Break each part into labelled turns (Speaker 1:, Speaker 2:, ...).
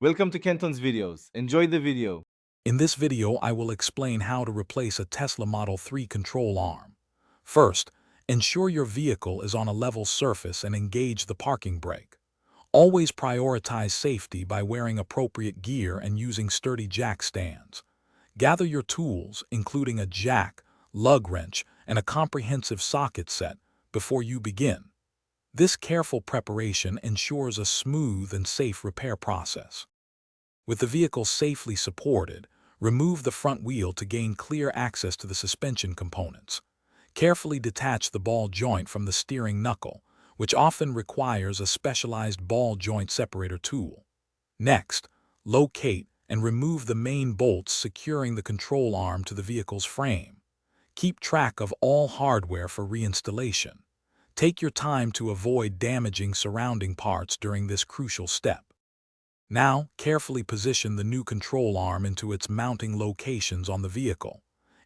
Speaker 1: Welcome to Kenton's videos. Enjoy the video.
Speaker 2: In this video, I will explain how to replace a Tesla Model 3 control arm. First, ensure your vehicle is on a level surface and engage the parking brake. Always prioritize safety by wearing appropriate gear and using sturdy jack stands. Gather your tools, including a jack, lug wrench, and a comprehensive socket set, before you begin. This careful preparation ensures a smooth and safe repair process. With the vehicle safely supported, remove the front wheel to gain clear access to the suspension components. Carefully detach the ball joint from the steering knuckle, which often requires a specialized ball joint separator tool. Next, locate and remove the main bolts securing the control arm to the vehicle's frame. Keep track of all hardware for reinstallation. Take your time to avoid damaging surrounding parts during this crucial step. Now, carefully position the new control arm into its mounting locations on the vehicle.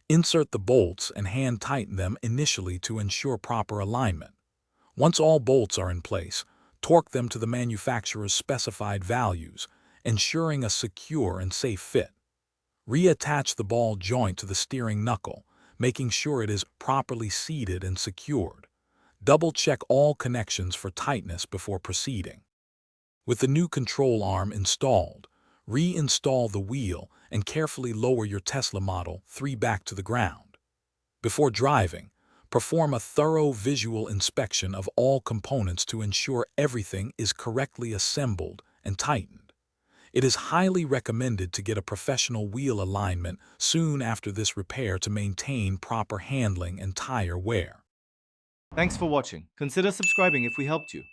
Speaker 2: Insert the bolts and hand tighten them initially to ensure proper alignment. Once all bolts are in place, torque them to the manufacturer's specified values, ensuring a secure and safe fit. Reattach the ball joint to the steering knuckle, making sure it is properly seated and secured. Double-check all connections for tightness before proceeding. With the new control arm installed, reinstall the wheel and carefully lower your Tesla Model 3 back to the ground. Before driving, perform a thorough visual inspection of all components to ensure everything is correctly assembled and tightened. It is highly recommended to get a professional wheel alignment soon after this repair to maintain proper handling and tire wear.
Speaker 1: Thanks for watching. Consider subscribing if we helped you.